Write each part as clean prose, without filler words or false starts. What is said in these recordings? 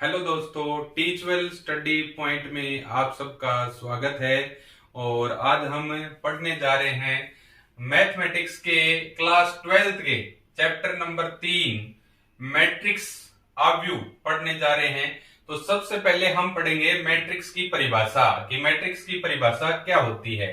Hello दोस्तों, teach well study point में आप सबका स्वागत है। और आज हम पढ़ने जा रहे हैं मैथमेटिक्स के क्लास 12th के चैप्टर नंबर 3 मैट्रिक्स आव्यूह पढ़ने जा रहे हैं। तो सबसे पहले हम पढ़ेंगे मैट्रिक्स की परिभाषा कि मैट्रिक्स की परिभाषा क्या होती है।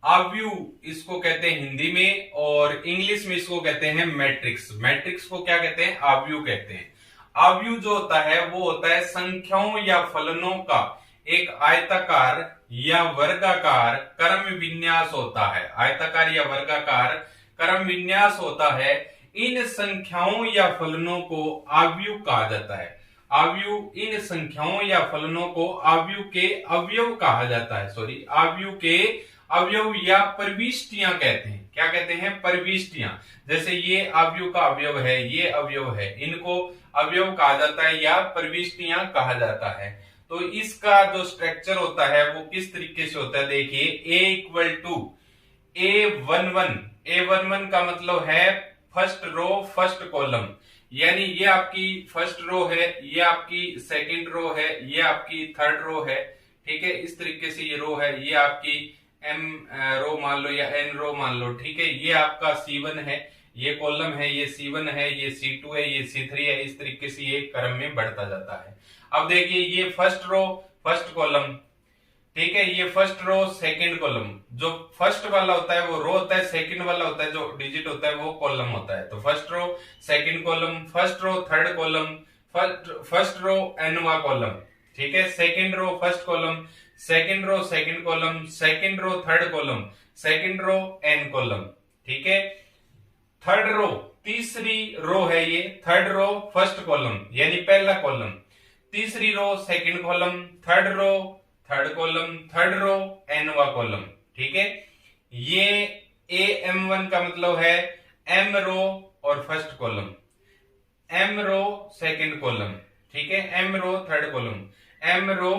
आव्यूह इसको कहते हैं हिंदी में, और इंग्लिश में इसको कहते हैं मैट्रिक्स। मैट्रिक्स को क्या कहते हैं? आव्यूह कहते हैं। आव्यूह जो होता है वो होता है संख्याओं या फलनों का एक आयताकार या वर्गाकार क्रम विन्यास होता है। आयताकार या वर्गाकार क्रम विन्यास होता है। इन संख्याओं या फलनों को आव्यूह कहा जाता है। आव्यूह इन संख्याओं या फलनों को आव्यूह के अवयव कहा जाता है। आव्यूह के अवयव या प्रविष्टियां कहते हैं। क्या कहते हैं? प्रविष्टियां। जैसे ये आव्यूह का अवयव है, ये अवयव है, इनको अवयव कहा जाता है या प्रविष्टियां कहा जाता है। तो इसका जो स्ट्रक्चर होता है वो किस तरीके से होता है, देखिए। A इक्वल टू A11 का मतलब है फर्स्ट रो फर्स्ट कॉलम, यानी ये आपकी फर्स्ट रो है, ये आपकी सेकंड रो है, ये आपकी थर्ड रो है। ठीक है, इस तरीके से ये रो है, ये आपकी M रो मान लो या N रो मान लो। ठीक है, ये आपका C1 है, ये कॉलम है, ये C1 है, ये C2 है, ये C3 है। इस तरीके से ये क्रम में बढ़ता जाता है। अब देखिए, ये फर्स्ट रो फर्स्ट कॉलम, ठीक है, ये फर्स्ट रो सेकंड कॉलम। जो फर्स्ट वाला होता है वो रो होता है, सेकंड वाला होता है जो डिजिट होता है वो कॉलम होता है। तो first row second column, first row third column, first row nवा कॉलम। ठीक है, second row first column, second row second column, second row third column, second row n column. ठीक है, थर्ड रो तीसरी रो है, ये थर्ड रो फर्स्ट कॉलम यानी पहला कॉलम, तीसरी row second column, third row third column, third row nवा column. ठीक है, ये AM1 का मतलब है m रो और first column, m row second column. ठीक है, m row third column, m row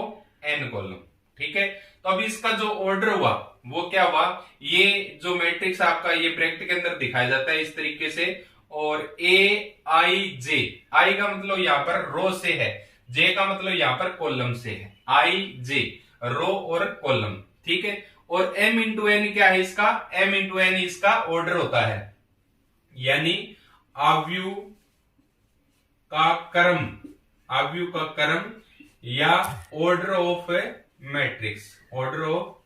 n column. ठीक है, तो अब इसका जो ऑर्डर हुआ वो क्या हुआ, ये जो मैट्रिक्स आपका ये ब्रैकेट के अंदर दिखाया जाता है इस तरीके से। और AIJ, आई का मतलब यहां पर रो से है, J का मतलब यहां पर कॉलम से है। IJ रो और कॉलम। ठीक है, और M इंटू एन क्या है इसका? M इंटू एन इसका ऑर्डर होता है, यानी आव्यूह का क्रम, आव्यूह का क्रम या order of matrix, order of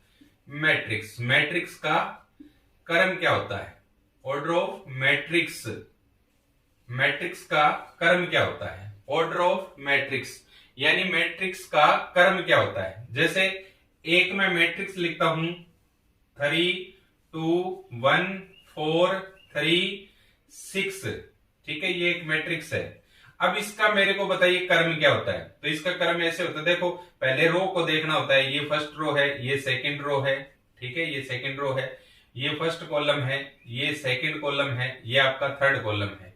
matrix. Matrix का क्रम क्या होता है? ऑर्डर ऑफ मैट्रिक्स, मैट्रिक्स का क्रम क्या होता है? ऑर्डर ऑफ मैट्रिक्स यानी मैट्रिक्स का क्रम क्या होता है। जैसे एक मैं मैट्रिक्स लिखता हूं 3 2 1 4 3 6। ठीक है, ये एक मैट्रिक्स है। अब इसका मेरे को बताइए क्रम क्या होता है। तो इसका क्रम ऐसे होता है, देखो पहले रो को देखना होता है, ये फर्स्ट रो है, ये सेकंड रो है। ठीक है, ये सेकंड रो है, ये फर्स्ट कॉलम है, ये सेकंड कॉलम है, ये आपका थर्ड कॉलम है।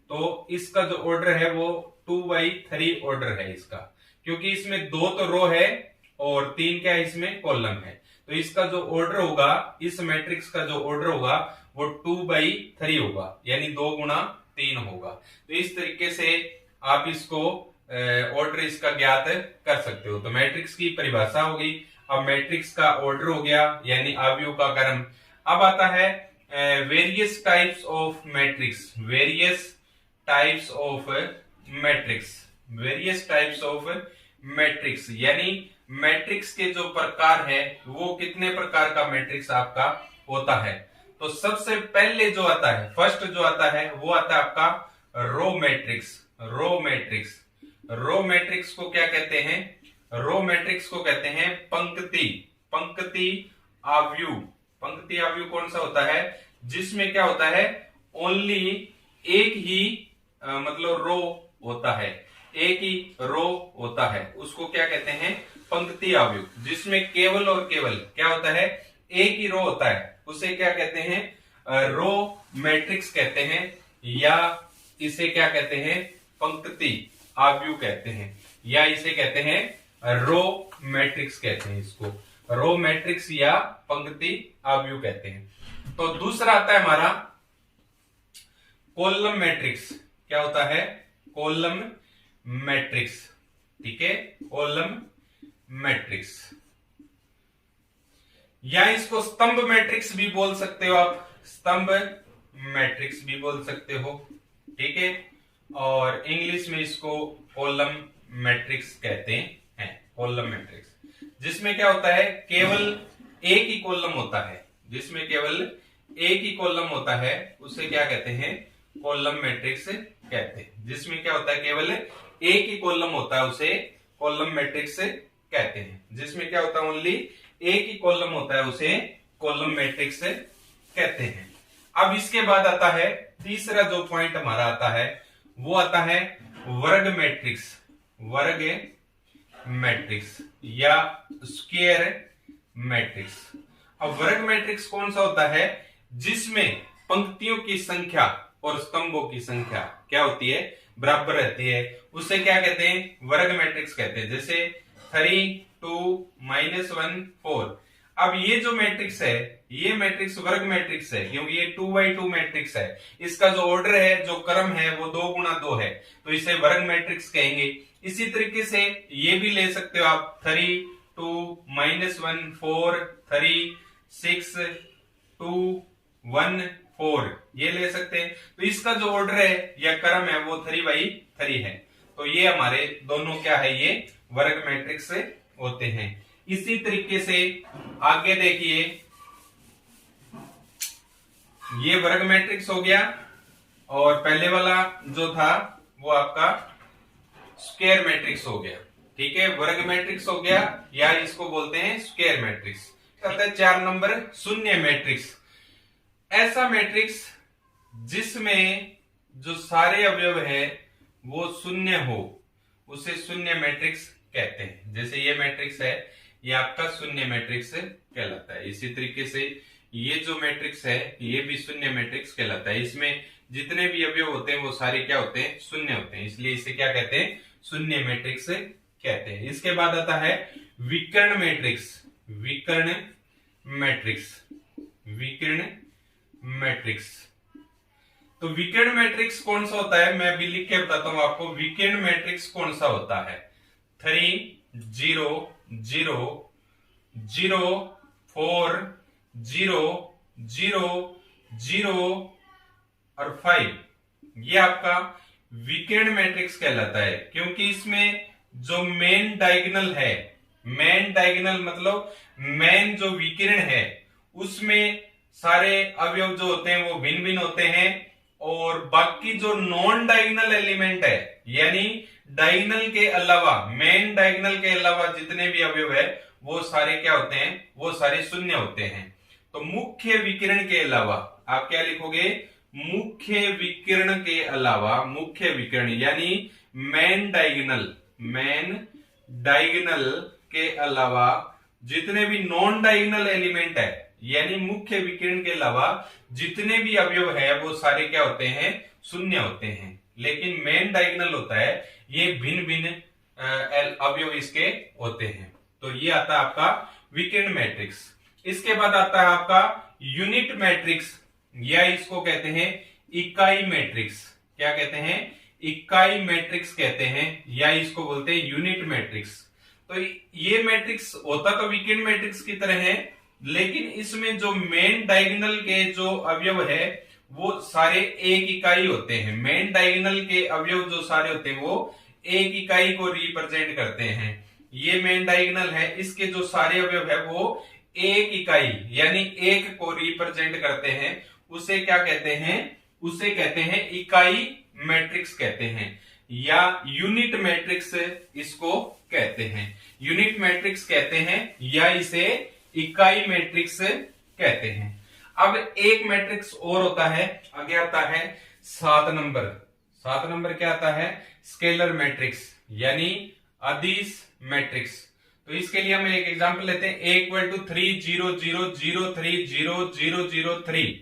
तो इसका जो ऑर्डर है वो 2/3 ऑर्डर है इसका, क्योंकि इसमें 2 तो रो है और 3 क्या है इसमें कॉलम है। तो इसका जो ऑर्डर होगा, इस मैट्रिक्स का जो ऑर्डर होगा वो 2/3 होगा, यानी 2 गुणा 3 होगा। तो इस तरीके से आप इसको ऑर्डर इसका ज्ञात कर सकते हो। तो मैट्रिक्स की परिभाषा हो गई। अब मैट्रिक्स का ऑर्डर हो गया, यानी आव्यूह का क्रम। अब आता है various types of matrix, various types of matrix, various types of matrix यानी मैट्रिक्स के जो प्रकार है वो कितने प्रकार का मैट्रिक्स आपका होता है। तो सबसे पहले जो आता है, फर्स्ट जो आता है वो आता है आपका row matrix. Row matrix, row matrix को क्या कहते हैं? रो मैट्रिक्स को कहते हैं पंक्ति, पंक्ति आव्यूह। पंक्ति आव्यूह कौन सा होता है? जिसमें क्या होता है, ओनली एक ही मतलब रो होता है, एक ही रो होता है, उसको क्या कहते हैं? पंक्ति आव्यूह। जिसमें केवल और केवल क्या होता है, एक ही रो होता है, उसे क्या कहते हैं? रो मैट्रिक्स कहते हैं, या इसे क्या कहते हैं? पंक्ति आव्यूह कहते हैं, या इसे कहते हैं रो मैट्रिक्स कहते हैं। इसको रो मैट्रिक्स या पंक्ति आव्यूह कहते हैं। तो दूसरा आता है हमारा कॉलम मैट्रिक्स। क्या होता है? Column matrix. ठीक है, कॉलम मैट्रिक्स, या इसको स्तंभ मैट्रिक्स भी बोल सकते हो आप, स्तंभ मैट्रिक्स भी बोल सकते हो, ठीक है। और इंग्लिश में इसको कॉलम मैट्रिक्स कहते हैं, कॉलम मैट्रिक्स, जिसमें क्या होता है, केवल एक ही कॉलम होता है, जिसमें केवल एक ही कॉलम होता है, उसे क्या कहते हैं, कॉलम मैट्रिक्स कहते हैं। जिसमें क्या होता है, केवल एक ही कॉलम होता है, उसे कॉलम मैट्रिक्स कहते हैं। जिसमें क्या होता है, ओनली एक ही कॉलम होता है, उसे कॉलम मैट्रिक्स कहते हैं। अब इसके बाद आता है तीसरा जो पॉइंट हमारा आता है, वो आता है वर्ग मैट्रिक्स, वर्ग मैट्रिक्स या स्क्वायर मैट्रिक्स। अब वर्ग मैट्रिक्स कौन सा होता है, जिसमें पंक्तियों की संख्या और स्तंभों की संख्या क्या होती है, बराबर रहती है, उसे क्या कहते हैं, वर्ग मैट्रिक्स कहते हैं। जैसे 3 2 -1 4। अब ये जो मैट्रिक्स है, ये मैट्रिक्स वर्ग मैट्रिक्स है, क्योंकि ये 2x2 मैट्रिक्स है। इसका जो ऑर्डर है, जो क्रम है, वो 2 गुणा 2 है, तो इसे वर्ग मैट्रिक्स कहेंगे। इसी तरीके से ये भी ले सकते हो आप, 3 2 -1 4 3 6 2 1 4, ये ले सकते हैं। तो इसका जो ऑर्डर है या क्रम है, वो 3x3 है। तो ये हमारे दोनों क्या है, ये वर्ग मैट्रिक्स होते हैं। इसी तरीके से आगे देखिए, ये वर्ग मैट्रिक्स हो गया, और पहले वाला जो था वो आपका स्क्वायर मैट्रिक्स हो गया, ठीक है। वर्ग मैट्रिक्स हो गया, या इसको बोलते हैं स्क्वायर मैट्रिक्स। 4 नंबर शून्य मैट्रिक्स, ऐसा मैट्रिक्स जिसमें जो सारे अवयव है वो शून्य हो, उसे शून्य मैट्रिक्स कहते हैं। जैसे ये मैट्रिक्स है, ये आपका शून्य मैट्रिक्स कहलाता है। इसी तरीके से ये जो मैट्रिक्स है, ये भी शून्य मैट्रिक्स कहलाता है। इसमें जितने भी अवयव होते हैं वो सारे क्या होते हैं, शून्य होते हैं, इसलिए इसे क्या कहते हैं, शून्य मैट्रिक्स कहते हैं। इसके बाद आता है विकर्ण मैट्रिक्स, विकर्ण मैट्रिक्स, विकर्ण मैट्रिक्स। तो विकर्ण मैट्रिक्स कौन सा होता है, मैं भी लिख के बताता हूं आपको। विकर्ण मैट्रिक्स कौन सा होता है, 3 0 0 0 4 0 0 0 और 5, ये आपका विकर्ण मैट्रिक्स कहलाता है। क्योंकि इसमें जो मेन डायगोनल है, मेन डायगोनल मतलब मेन जो विकर्ण है, उसमें सारे अवयव जो होते हैं वो भिन्न भिन्न होते हैं, और बाकी जो नॉन डायगोनल एलिमेंट है, यानी डायगोनल के अलावा, मेन डायगोनल के अलावा जितने भी अवयव है वो सारे क्या होते हैं, वो सारे शून्य होते हैं। तो मुख्य विकर्ण के अलावा आप क्या लिखोगे, मुख्य विकर्ण के अलावा, मुख्य विकर्ण यानी मेन डायगोनल, मेन डायगोनल के अलावा जितने भी नॉन डायगोनल एलिमेंट है, यानी मुख्य विकर्ण के अलावा जितने भी अवयव है वो सारे क्या होते हैं, शून्य होते हैं। लेकिन मेन डायगोनल होता है, ये भिन्न भिन्न अवयव इसके होते हैं। तो ये आता है आपका विकर्ण मैट्रिक्स। इसके बाद आता है आपका यूनिट मैट्रिक्स, या इसको कहते हैं इकाई मैट्रिक्स। क्या कहते हैं, इकाई मैट्रिक्स कहते हैं, या इसको बोलते हैं यूनिट मैट्रिक्स। तो ये मैट्रिक्स होता तो विकर्ण मैट्रिक्स की तरह है, लेकिन इसमें जो मेन डायगोनल के जो अवयव है वो सारे एक इकाई होते हैं। मेन डायगोनल के अवयव जो सारे होते हैं वो एक इकाई को रिप्रेजेंट करते हैं। ये मेन डायगोनल है, इसके जो सारे अवयव है वो एक इकाई यानी एक को रिप्रेजेंट करते हैं। उसे क्या कहते हैं, उसे कहते हैं इकाई मैट्रिक्स कहते हैं, या यूनिट मैट्रिक्स इसको कहते हैं। यूनिट मैट्रिक्स कहते हैं, या इसे इकाई मैट्रिक्स कहते हैं। अब एक मैट्रिक्स और होता है, आगे आता है 7 नंबर। 7 नंबर क्या आता है, स्केलर मैट्रिक्स यानी अदिश मैट्रिक्स। तो इसके लिए हम एक एग्जांपल लेते हैं, A = 3 0 0 0 3 0 0 0 3,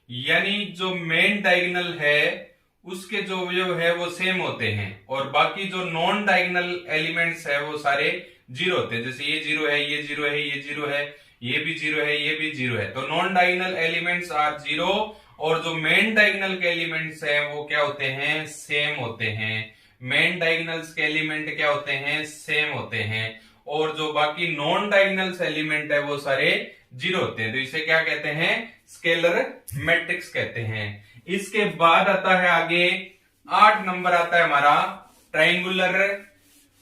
यानी जो मेन डायगोनल है उसके जो अवयव है वो सेम होते हैं, और बाकी जो नॉन डायगोनल एलिमेंट्स है वो सारे जीरो होते हैं। जैसे ये 0 है, ये 0 है, ये 0 है, ये भी 0 है, ये भी 0 है। तो नॉन डायगोनल एलिमेंट्स आर 0, और जो मेन डायगोनल के एलिमेंट्स हैं वो क्या होते हैं, सेम होते हैं। मेन डायगोनल्स के एलिमेंट क्या होते हैं, सेम होते हैं, और जो बाकी नॉन डायगोनल्स एलिमेंट है वो सारे जीरो होते हैं। तो इसे क्या कहते हैं, स्केलर मैट्रिक्स कहते हैं। इसके बाद आता है आगे 8 नंबर आता है हमारा ट्रायंगुलर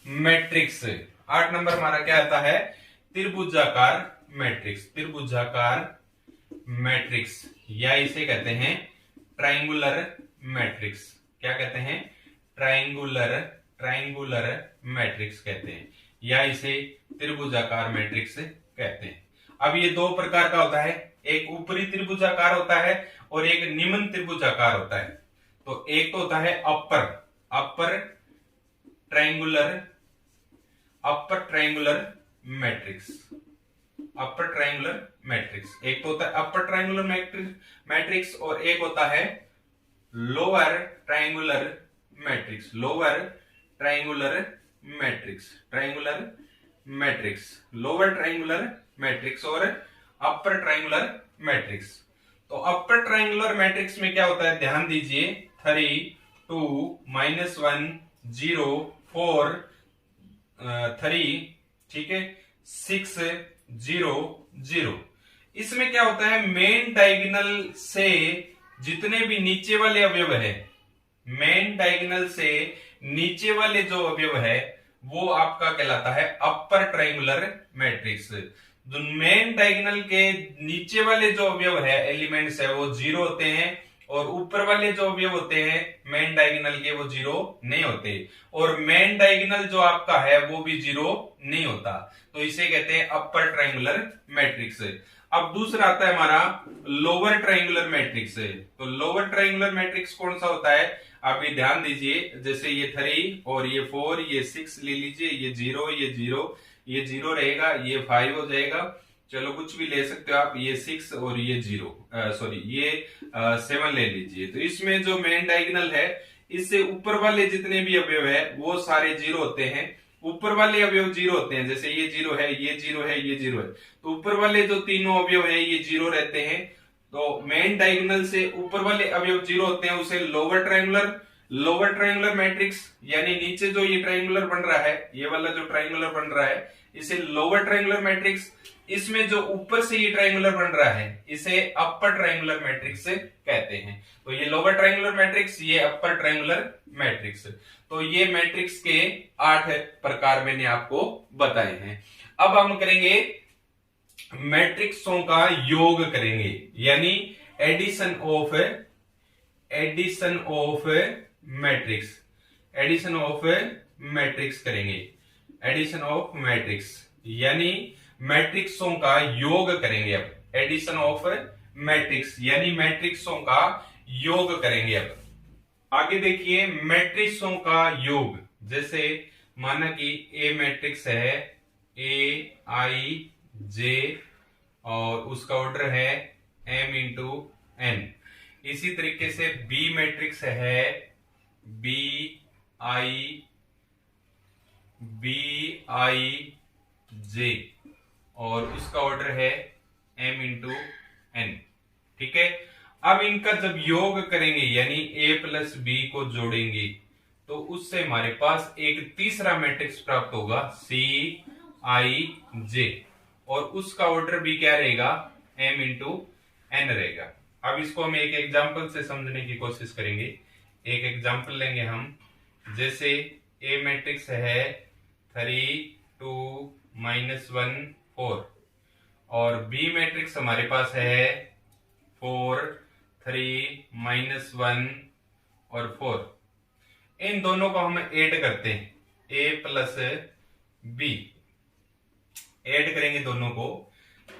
मैट्रिक्स। 8 नंबर हमारा क्या आता है, त्रिभुजाकार मैट्रिक्स। त्रिभुजाकार मैट्रिक्स या इसे कहते हैं ट्रायंगुलर मैट्रिक्स। क्या कहते हैं, ट्रायंगुलर मैट्रिक्स कहते हैं, या इसे त्रिभुजाकार मैट्रिक्स कहते हैं। अब ये दो प्रकार का होता है, एक ऊपरी त्रिभुजाकार होता है और एक निम्न त्रिभुजाकार होता है। तो एक तो होता है upper triangular matrix. Upper triangular matrix एक तो होता है अपर ट्रायंगुलर मैट्रिक्स और एक होता है lower triangular matrix. Lower triangular matrix lower triangular matrix और अपर ट्रायंगुलर मैट्रिक्स। तो अपर ट्रायंगुलर मैट्रिक्स में क्या होता है, ध्यान दीजिए, 3 2 -1 0 4 3, ठीक है, 6 0 0। इसमें क्या होता है, मेन डायगोनल से जितने भी नीचे वाले अवयव है, मेन डायगोनल से नीचे वाले जो अवयव है वो आपका कहलाता है अपर ट्रायंगुलर मैट्रिक्स। जो मेन डायगोनल के नीचे वाले जो अवयव है, एलिमेंट्स है, वो जीरो होते हैं, और ऊपर वाले जो अवयव होते हैं मेन डायगोनल के वो जीरो नहीं होते, और मेन डायगोनल जो आपका है वो भी जीरो नहीं होता। तो इसे कहते हैं अपर ट्रायंगुलर मैट्रिक्स। अब दूसरा आता है हमारा लोअर ट्रायंगुलर मैट्रिक्स। तो लोअर ट्रायंगुलर मैट्रिक्स कौन सा होता है, आप ये ध्यान दीजिए, जैसे ये 3 और ये 4, ये 6 ले लीजिए, ये 0 ये 0 रहेगा, ये 5 हो जाएगा, चलो कुछ भी ले सकते हो आप, ये 6 और ये 0 सॉरी ये 7 ले लीजिए। तो इसमें जो मेन डायगोनल है, इससे ऊपर वाले जितने भी अवयव है वो सारे जीरो होते हैं। ऊपर वाले अवयव जीरो होते हैं, जैसे ये 0 है, ये 0 है, ये 0 है, तो ऊपर वाले जो तीनों अवयव है ये जीरो रहते हैं। तो मेन डायगोनल से ऊपर वाले अवयव जीरो होते हैं, उसे लोअर ट्रायंगुलर मैट्रिक्स, यानी नीचे जो ये ट्रायंगुलर बन रहा है, ये वाला जो ट्रायंगुलर बन रहा है, इसे लोअर ट्रायंगुलर मैट्रिक्स। इसमें जो ऊपर से ये ट्रायंगुलर बन रहा है इसे अपर ट्रायंगुलर मैट्रिक्स कहते हैं। तो ये लोअर ट्रायंगुलर मैट्रिक्स, ये अपर ट्रायंगुलर मैट्रिक्स। तो ये मैट्रिक्स के 8 प्रकार मैंने आपको बताए हैं। अब हम करेंगे मैट्रिक्सों का योग करेंगे, यानी एडिशन ऑफ मैट्रिक्स करेंगे। एडिशन ऑफ मैट्रिक्स यानी मैट्रिक्सों का योग करेंगे। अब एडिशन ऑफ मैट्रिक्स यानी मैट्रिक्सों का योग करेंगे। अब आगे देखिए मैट्रिक्सों का योग, जैसे माना कि ए मैट्रिक्स है, ए आई जे, और उसका ऑर्डर है m इंटू n। इसी तरीके से बी मैट्रिक्स है, बी आई जे, और उसका ऑर्डर है m इंटू n। ठीक है, अब इनका जब योग करेंगे यानी a प्लस बी को जोड़ेंगे तो उससे हमारे पास एक तीसरा मैट्रिक्स प्राप्त होगा, सी आई जे, और उसका ऑर्डर भी क्या रहेगा, m इंटू n रहेगा। अब इसको हम एक एग्जाम्पल से समझने की कोशिश करेंगे। एक एग्जाम्पल लेंगे हम, जैसे a मैट्रिक्स है 3 2 -1 4, और b मैट्रिक्स हमारे पास है 4 3 -1 और 4। इन दोनों को हम ऐड करते हैं, a प्लस बी ऐड करेंगे दोनों को,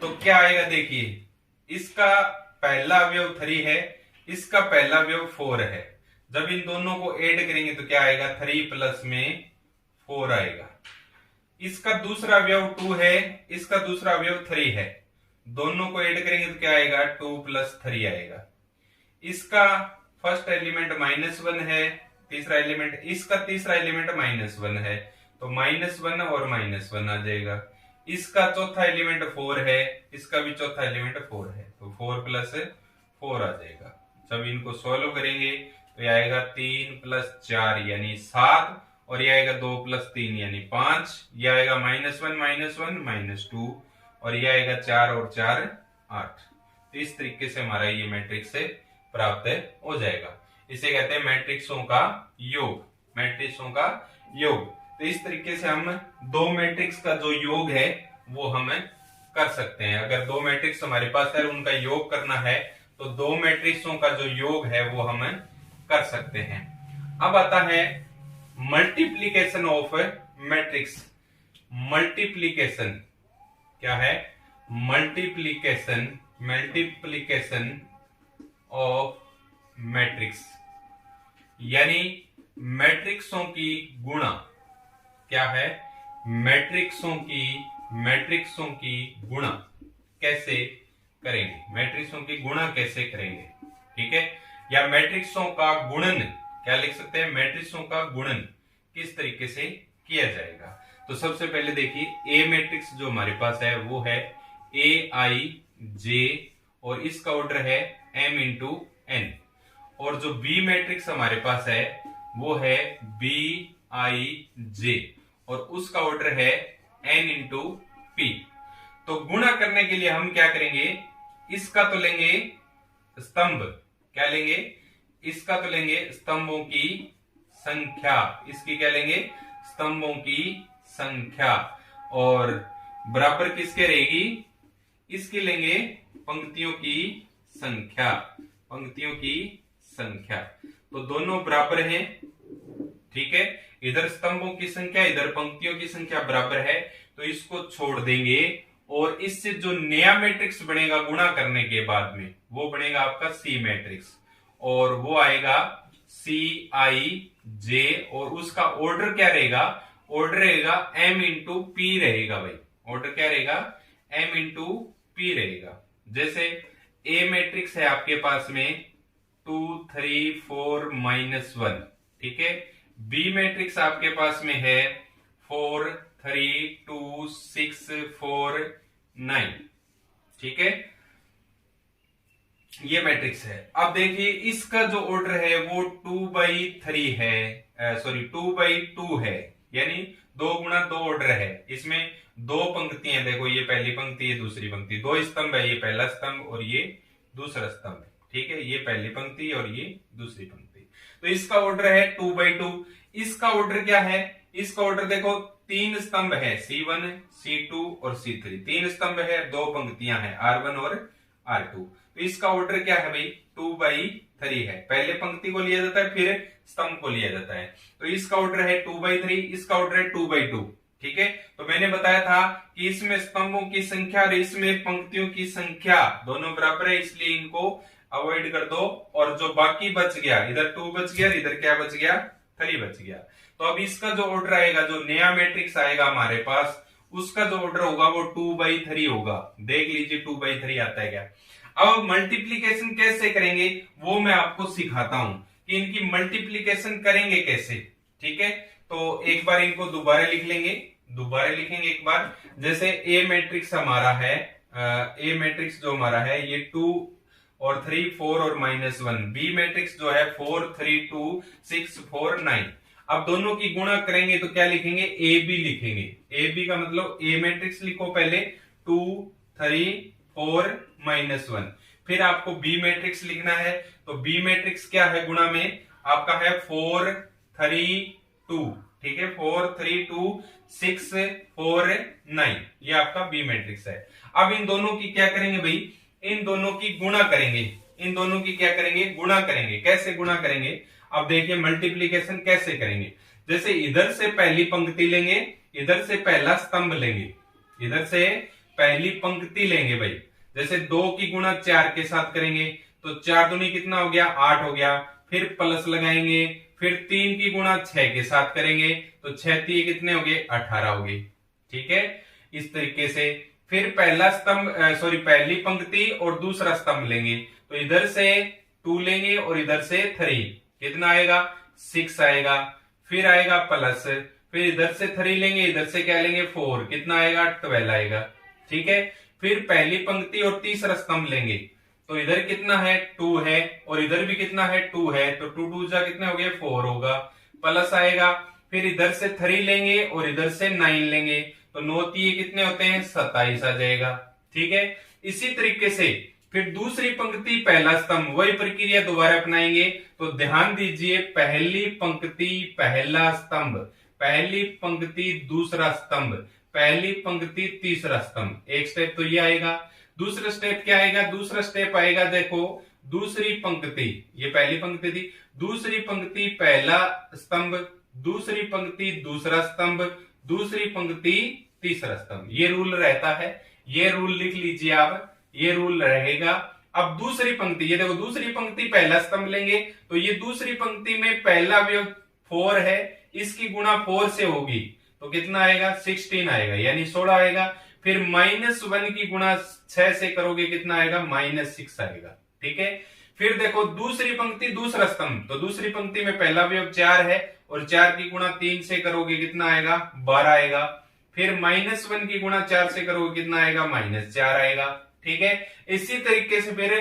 तो क्या आएगा, देखिए इसका पहला अवयव 3 है, इसका पहला अवयव 4 है। जब इन दोनों को ऐड करेंगे तो क्या आएगा, 3 प्लस में 4 आएगा। इसका दूसरा अवयव 2 है, इसका दूसरा अवयव 3 है, दोनों को ऐड करेंगे तो क्या आएगा, 2 प्लस 3 आएगा। इसका फर्स्ट एलिमेंट -1 है, तीसरा एलिमेंट, इसका तीसरा एलिमेंट -1 है, तो -1 और -1 आ जाएगा। इसका चौथा एलिमेंट 4 है, इसका भी चौथा एलिमेंट 4 है, तो 4 प्लस 4 आ जाएगा। जब इनको सॉल्व करेंगे तो ये आएगा 3 + 4 यानी 7, और ये आएगा 2 + 3 यानी 5, ये आएगा -1 -2, और ये आएगा 4 और 4 8। तो इस तरीके से हमारा ये मैट्रिक्स से प्राप्त हो जाएगा। इसे कहते हैं मैट्रिक्सों का योग, मैट्रिक्सों का योग। तो इस तरीके से हम दो मैट्रिक्स का जो योग है वो हम कर सकते हैं। अगर दो मैट्रिक्स हमारे पास है, उनका योग करना है, तो दो मैट्रिक्सों का जो योग है वो हम कर सकते हैं। अब आता है मल्टीप्लीकेशन ऑफ मैट्रिक्स। मल्टीप्लीकेशन क्या है? मल्टीप्लीकेशन, मल्टीप्लीकेशन ऑफ मैट्रिक्स यानी मैट्रिक्सों की गुणा। क्या है? मैट्रिक्सों की गुणा कैसे करेंगे, मैट्रिक्सों की गुणा कैसे करेंगे, ठीक है। या मैट्रिक्सों का गुणन, क्या लिख सकते हैं? मैट्रिक्सों का गुणन किस तरीके से किया जाएगा। तो सबसे पहले देखिए, ए मैट्रिक्स जो हमारे पास है वो है AIJ, और इसका ऑर्डर है M × N। और जो बी मैट्रिक्स हमारे पास है वो है BIJ, और उसका ऑर्डर है N × P। तो गुणा करने के लिए हम क्या करेंगे? इसका तो लेंगे स्तंभ, क्या लेंगे? इसका तो लेंगे स्तंभों की संख्या, इसकी क्या लेंगे? स्तंभों की संख्या। और बराबर किसके रहेगी? इसकी लेंगे पंक्तियों की संख्या, पंक्तियों की संख्या। तो दोनों बराबर हैं, ठीक है। इधर स्तंभों की संख्या, इधर पंक्तियों की संख्या बराबर है, तो इसको छोड़ देंगे, और इससे जो नया मैट्रिक्स बनेगा गुणा करने के बाद में, वो बनेगा आपका सी मैट्रिक्स, और वो आएगा CIJ, और उसका ऑर्डर क्या रहेगा? ऑर्डर रहेगा M × P रहेगा भाई। ऑर्डर क्या रहेगा? M × P रहेगा। जैसे ए मैट्रिक्स है आपके पास में 2 3 4 -1, ठीक है। बी मैट्रिक्स आपके पास में है 4 3 2 6 4 9, ठीक है। ये मैट्रिक्स है। अब देखिए इसका जो ऑर्डर है वो 2/3 है, सॉरी 2/2 है, यानी 2 × 2 ऑर्डर है। इसमें दो पंक्तियां, देखो ये पहली पंक्ति, ये दूसरी पंक्ति, दो स्तंभ है, ये पहला स्तंभ और ये दूसरा स्तंभ, ठीक है। ये पहली पंक्ति और ये दूसरी पंक्ति। तो इसका ऑर्डर है 2/2। इसका ऑर्डर क्या है? इसका ऑर्डर देखो, 3 स्तंभ है, C1 C2 और C3, 3 स्तंभ है, 2 पंक्तियां हैं, R1 और R2। तो इसका ऑर्डर क्या है भाई? 2/3 है। पहले पंक्ति को लिया जाता है, फिर स्तंभ को लिया जाता है। तो इसका ऑर्डर है 2/3, इसका ऑर्डर है 2/2, ठीक है। तो मैंने बताया था कि इसमें स्तंभों की संख्या और इसमें पंक्तियों की संख्या दोनों बराबर है, इसलिए इनको अवॉइड कर दो, और जो बाकी बच गया, इधर 2 बच गया, इधर क्या बच गया? 3 बच गया। तो अब इसका जो ऑर्डर आएगा, जो नया मैट्रिक्स आएगा हमारे पास, उसका जो ऑर्डर होगा वो 2/3 होगा। देख लीजिए 2/3 आता है क्या। अब मल्टीप्लीकेशन कैसे करेंगे वो मैं आपको सिखाता हूं कि इनकी मल्टीप्लीकेशन करेंगे कैसे, ठीक है। तो एक बार इनको दोबारा लिख लेंगे, दोबारा लिखेंगे एक बार। जैसे ए मैट्रिक्स हमारा है, ए मैट्रिक्स जो हमारा है ये 2 और 3 4 और -1। बी मैट्रिक्स जो है 4 3 2 6 4 9। अब दोनों की गुणा करेंगे तो क्या लिखेंगे? ए बी लिखेंगे। ए बी का मतलब ए मैट्रिक्स लिखो पहले 2 3 4 -1। फिर आपको बी मैट्रिक्स लिखना है, तो बी मैट्रिक्स क्या है गुणा में? आपका है 4 3 2, ठीक है। 4 3 2 6 4 9, ये आपका बी मैट्रिक्स है। अब इन दोनों की क्या करेंगे भाई? इन दोनों की गुणा करेंगे। इन दोनों की क्या करेंगे? गुणा करेंगे। कैसे गुणा करेंगे? अब देखिए मल्टीप्लीकेशन कैसे करेंगे। जैसे इधर से पहली पंक्ति लेंगे, इधर से पहला स्तंभ लेंगे, इधर से पहली पंक्ति लेंगे भाई। जैसे 2 की गुणा 4 के साथ करेंगे, तो 4 दूनी कितना हो गया? 8 हो गया। फिर प्लस लगाएंगे, फिर 3 की गुणा 6 के साथ करेंगे, तो 6 3 कितने हो गए? 18 हो गए, ठीक है। इस तरीके से फिर पहला स्तंभ, सॉरी पहली पंक्ति और दूसरा स्तंभ लेंगे, तो इधर से 2 लेंगे और इधर से 3, कितना आएगा? 6 आएगा। फिर आएगा प्लस, फिर इधर से 3 लेंगे, इधर से क्या लेंगे? 4, कितना आएगा? 12 आएगा, ठीक है। फिर पहली पंक्ति और तीसरा स्तंभ लेंगे, तो इधर कितना है 2 है और इधर भी कितना है 2 है, तो 2 2 जा कितने हो गए 4 होगा, प्लस आएगा। फिर इधर से 3 लेंगे और इधर से 9 लेंगे, तो 9 3 कितने होते हैं 27 आ जाएगा। ठीक है, इसी तरीके से फिर दूसरी पंक्ति पहला स्तंभ, वही प्रक्रिया दोबारा अपनाएंगे। तो ध्यान दीजिए, पहली पंक्ति पहला स्तंभ, पहली पंक्ति दूसरा स्तंभ, पहली पंक्ति तीसरा स्तंभ, एक स्टेप तो ये आएगा। दूसरा स्टेप क्या आएगा, दूसरा स्टेप आएगा देखो, दूसरी पंक्ति, ये पहली पंक्ति थी, दूसरी पंक्ति पहला स्तंभ, दूसरी पंक्ति दूसरा स्तंभ, दूसरी पंक्ति तीसरा स्तंभ, ये रूल रहता है। ये रूल लिख लीजिए आप, ये रूल रहेगा। अब दूसरी पंक्ति, ये देखो दूसरी पंक्ति पहला स्तंभ लेंगे, तो ये दूसरी पंक्ति में पहला अवयव 4 है, इसकी गुणा 4 से होगी तो कितना आएगा 16 आएगा, यानी 16 आएगा। फिर -1 की गुणा 6 से करोगे कितना आएगा -6 आएगा। ठीक है, फिर देखो दूसरी पंक्ति दूसरा स्तंभ, तो दूसरी पंक्ति में पहला अवयव 4 है और 4 की गुणा 3 से करोगे कितना आएगा 12 आएगा। फिर -1 की गुणा 4 से करोगे कितना आएगा -4 आएगा। ठीक है, इसी तरीके से फिर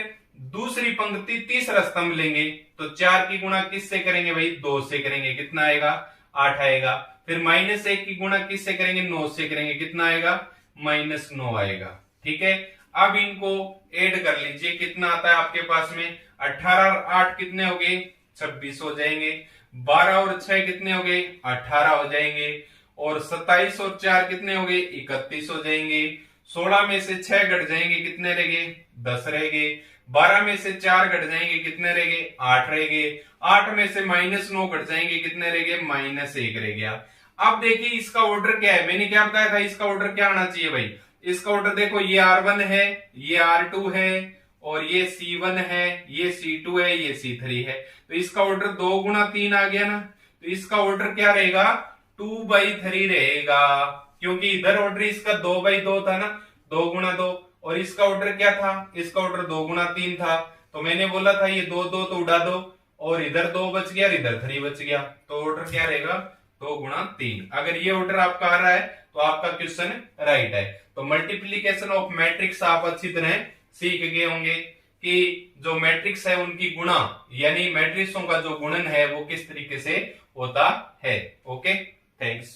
दूसरी पंक्ति तीसरा स्तंभ लेंगे, तो 4 की गुणा किससे करेंगे भाई 2 से करेंगे, कितना आएगा 8 आएगा। फिर -1 की गुणा किससे करेंगे 9 से करेंगे, कितना आएगा -9 आएगा। ठीक है, अब इनको ऐड कर लीजिए, कितना आता है आपके पास में 18 और 8 कितने हो गए 26 हो जाएंगे, 12 और 6 कितने हो गए 18 हो जाएंगे, और 27 और 4 कितने हो गए 31 हो जाएंगे। 16 में से 6 घट जाएंगे, कितने रह गए 10 रह गए। 12 में से 4 घट जाएंगे, कितने रह गए 8 रह गए। 8 में से -9 घट जाएंगे, कितने रह गए -1 रह गया। अब देखिए इसका ऑर्डर क्या है, मैंने क्या बताया था, इसका ऑर्डर क्या आना चाहिए भाई, इसका ऑर्डर देखो, ये R1 है, ये R2 है, और ये C1 है, ये C2 है, ये C3 है, तो इसका ऑर्डर 2 गुणा 3 आ गया ना, तो इसका ऑर्डर क्या रहेगा 2/3 रहेगा, क्योंकि इधर ऑर्डर इसका 2/2 था ना, 2 गुणा 2, और इसका ऑर्डर क्या था, इसका ऑर्डर 2 गुणा 3 था। तो मैंने बोला था ये 2 2 तो उड़ा दो, और इधर 2 बच गया, इधर 3 बच गया, तो ऑर्डर क्या रहेगा 2 गुणा 3। अगर ये ऑर्डर आपका आ रहा है तो आपका क्वेश्चन राइट है। तो मल्टीप्लीकेशन ऑफ मैट्रिक्स आप अच्छी तरह सीख गए होंगे कि जो मैट्रिक्स है उनकी गुणा, यानी मैट्रिक्सों का जो गुणन है वो किस तरीके से होता है। Okay, thanks.